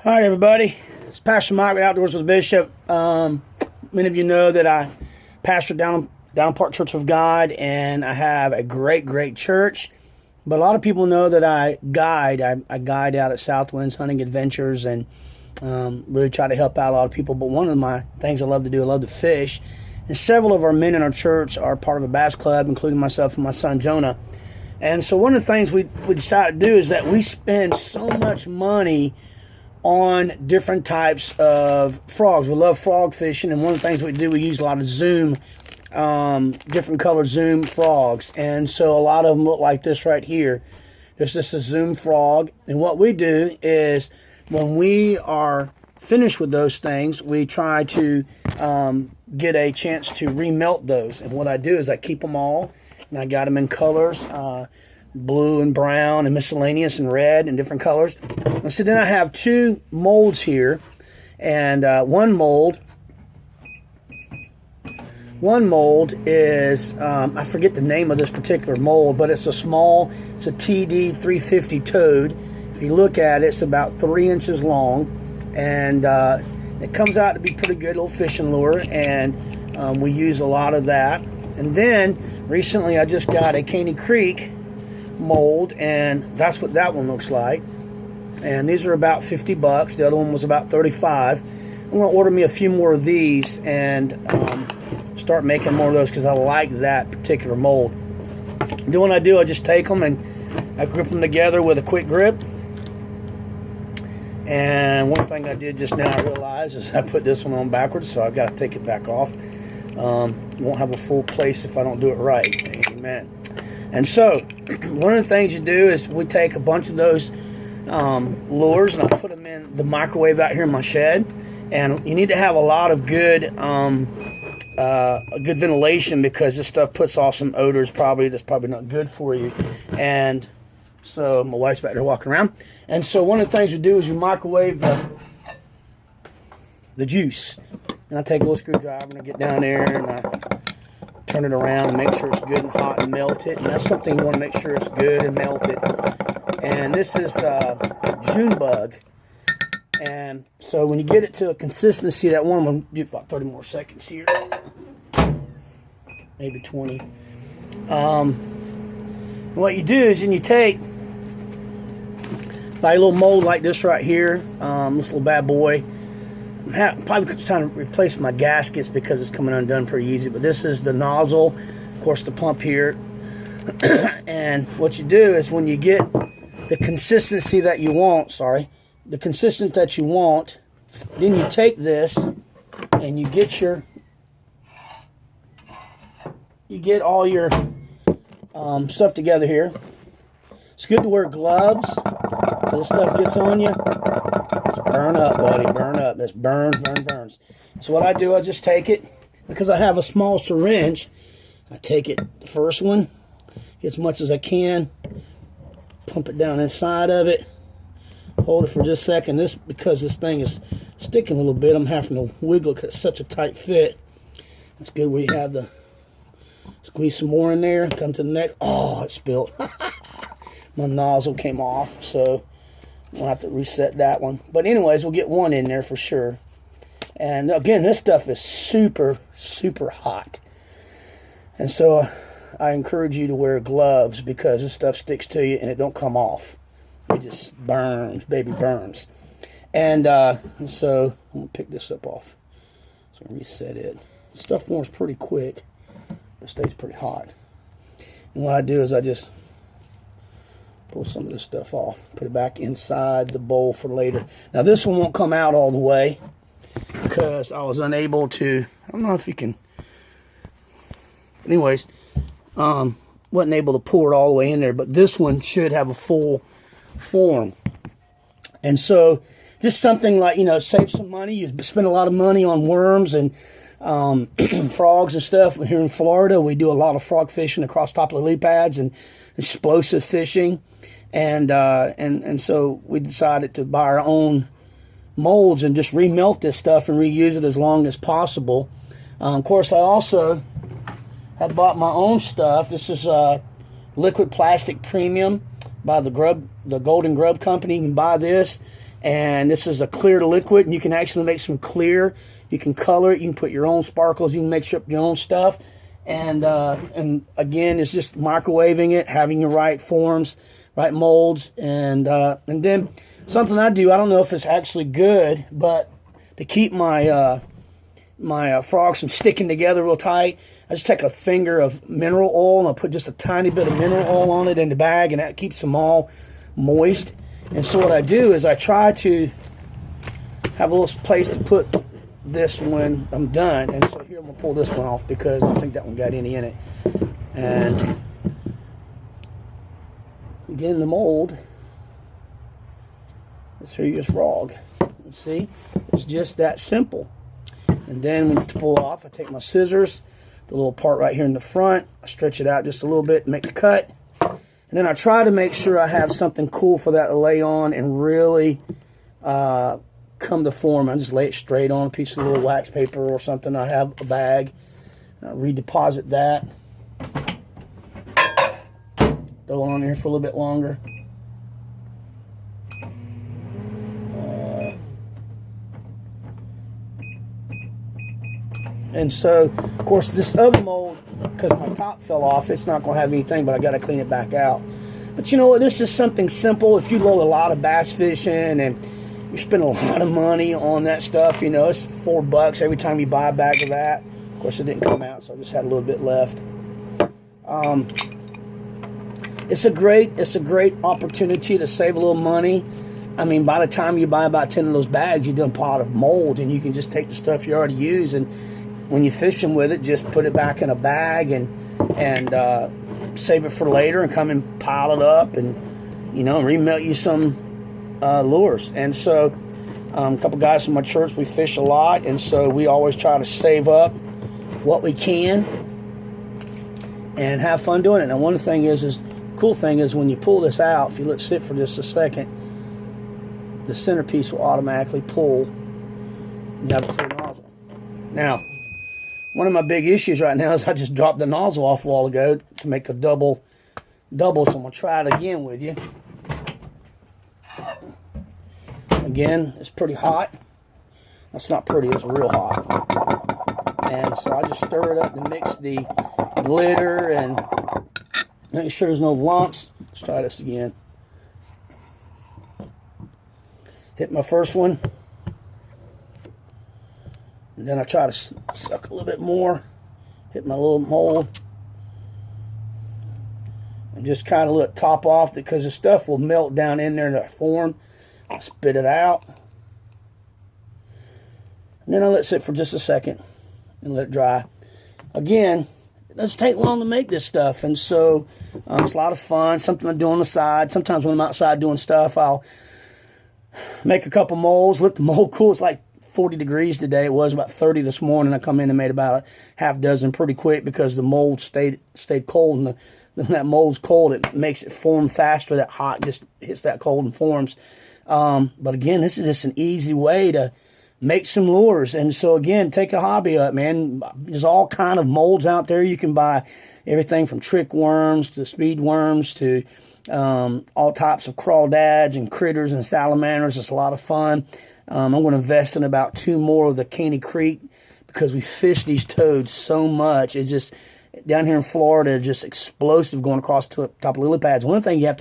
All right, everybody. It's Pastor Mike with Outdoors with the Bishop. Many of you know that I pastor down Park Church of God, and I have a great church. But a lot of people know that I guide. I guide out at Southwinds Hunting Adventures and really try to help out a lot of people. But one of my things I love to do, I love to fish. And several of our men in our church are part of a bass club, including myself and my son Jonah. And so one of the things we decided to do is that we spend so much money on different types of frogs. We love frog fishing, and one of the things we do, we use a lot of Zoom, different color Zoom frogs. And so a lot of them look like this right here. There's just a Zoom frog. And what we do is when we are finished with those things, we try to get a chance to remelt those. And what I do is I keep them all, and I got them in colors, blue and brown and miscellaneous and red and different colors. And so then I have two molds here, and one mold is, I forget the name of this particular mold, but it's a TD 350 toad. If you look at it, it's about 3 inches long, and it comes out to be pretty good little fishing lure, and we use a lot of that. And then recently I just got a Caney Creek mold, and that's what that one looks like. And these are about $50. The other one was about $35. I'm going to order me a few more of these and start making more of those because I like that particular mold. Then what I do, I just take them and I grip them together with a quick grip. And one thing I did just now I realized is I put this one on backwards, so I've got to take it back off. Won't have a full place if I don't do it right. Amen. And so one of the things you do is we take a bunch of those lures and I put them in the microwave out here in my shed. And you need to have a lot of good good ventilation because this stuff puts off some odors that's probably not good for you. And so my wife's back there walking around. And so one of the things we do is you microwave the juice. And I take a little screwdriver and I get down there and I turn it around and make sure it's good and hot and melt it. And that's something you want to make sure it's good and melted. And this is June bug. And so when you get it to a consistency, that one, I'm going to do about 30 more seconds here. Maybe 20. What you do is then you take a little mold like this right here, this little bad boy. Probably trying to replace my gaskets because it's coming undone pretty easy. But this is the nozzle, of course, the pump here. And what you do is when you get the consistency that you want, then you take this and you get all your stuff together here. It's good to wear gloves. So this stuff gets on you. Just burn up, buddy. Burn up. This burns. So what I do, I just take it. Because I have a small syringe, I take it, the first one, get as much as I can. Pump it down inside of it. Hold it for just a second. Because this thing is sticking a little bit, I'm having to wiggle because it's such a tight fit. It's good where you have the, squeeze some more in there, come to the next. Oh, it spilled. My nozzle came off, so we'll have to reset that one. But anyways, we'll get one in there for sure. And again, this stuff is super hot. And so I encourage you to wear gloves because this stuff sticks to you and it don't come off. It just burns, baby burns. And so I'm going to pick this up off. So I'm going to reset it. Stuff warms pretty quick, but stays pretty hot. And what I do is I just pull some of this stuff off, put it back inside the bowl for later. Now this one won't come out all the way because I was unable to, I don't know if you can, anyways, wasn't able to pour it all the way in there, but this one should have a full form. And so just something like, save some money. You spend a lot of money on worms and frogs and stuff. Here in Florida, we do a lot of frog fishing across top of the lily pads and explosive fishing. And so we decided to buy our own molds and just remelt this stuff and reuse it as long as possible. Of course, I also had bought my own stuff. This is Liquid Plastic Premium by the Golden Grub Company. You can buy this. And this is a clear liquid, and you can actually make some clear. You can color it. You can put your own sparkles. You can mix up your own stuff. And again, it's just microwaving it, having the right forms, right molds. And then something I do, I don't know if it's actually good, but to keep my frogs from sticking together real tight, I just take a finger of mineral oil and I'll put just a tiny bit of mineral oil on it in the bag, and that keeps them all moist. And so what I do is I try to have a little place to put this when I'm done. And so here I'm gonna pull this one off because I don't think that one got any in it. And again, the mold. Let's hear your frog. See, it's just that simple. And then when to pull off, I take my scissors, the little part right here in the front, I stretch it out just a little bit and make the cut. And then I try to make sure I have something cool for that to lay on and really come to form. I just lay it straight on a piece of little wax paper or something. I have a bag. I redeposit that. Throw it on here for a little bit longer. And so, of course, this other mold, because my top fell off, it's not going to have anything, but I got to clean it back out. But you know what? This is something simple. If you load a lot of bass fishing and you spend a lot of money on that stuff, you know, it's $4 every time you buy a bag of that. Of course, it didn't come out, so I just had a little bit left. It's a great opportunity to save a little money. I mean, by the time you buy about 10 of those bags, you've done a pot of mold, and you can just take the stuff you already use, and when you're fishing with it, just put it back in a bag and save it for later, and come and pile it up, and you know, remelt you some lures. And so a couple guys from my church, we fish a lot, and so we always try to save up what we can and have fun doing it. And one thing is cool thing is when you pull this out, if you let it sit for just a second, the centerpiece will automatically pull and you have a clear nozzle. Now, one of my big issues right now is I just dropped the nozzle off a while ago to make a double, so I'm going to try it again with you. Again, it's pretty hot. That's not pretty, it's real hot. And so I just stir it up to mix the glitter and make sure there's no lumps. Let's try this again. Hit my first one. And then I try to suck a little bit more. Hit my little mold. And just kind of let it top off because the stuff will melt down in there in that form. I'll spit it out. And then I'll let it sit for just a second and let it dry. Again, it doesn't take long to make this stuff. And so it's a lot of fun. Something I do on the side. Sometimes when I'm outside doing stuff, I'll make a couple molds. Let the mold cool. It's like 40 degrees today. It was about 30 this morning. I come in and made about a half dozen pretty quick because the mold stayed cold. And when that mold's cold, it makes it form faster. That hot just hits that cold and forms. But again, this is just an easy way to make some lures. And so again, take a hobby up, man. There's all kind of molds out there. You can buy everything from trick worms to speed worms to all types of crawdads and critters and salamanders. It's a lot of fun. I'm going to invest in about 2 more of the Caney Creek because we fish these toads so much. It's just, down here in Florida, just explosive going across the top of lily pads. One thing you have,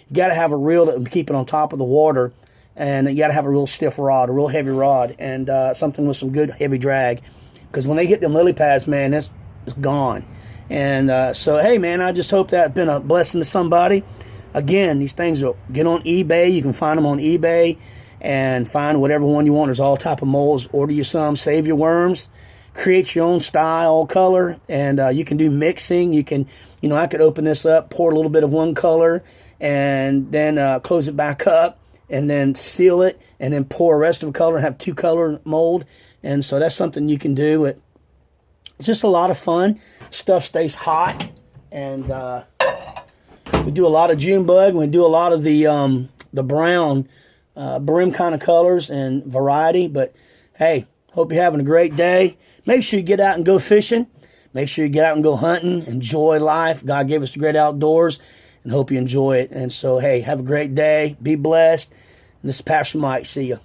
you got to have a reel that will keep it on top of the water, and you got to have a real stiff rod, a real heavy rod, and something with some good heavy drag. Because when they hit them lily pads, man, it's gone. And so, hey, man, I just hope that's been a blessing to somebody. Again, these things will get on eBay. You can find them on eBay and find whatever one you want. There's all type of molds. Order you some, save your worms, create your own style, color, and you can do mixing. You can, you know, I could open this up, pour a little bit of one color, and then close it back up, and then seal it, and then pour the rest of the color and have 2 color mold. And so that's something you can do. It's just a lot of fun. Stuff stays hot, and we do a lot of June bug. We do a lot of the brown brim kind of colors and variety. But hey, hope you're having a great day. Make sure you get out and go fishing. Make sure you get out and go hunting. Enjoy life. God gave us the great outdoors, and hope you enjoy it. And so, hey, have a great day. Be blessed. this is Pastor Mike. See ya.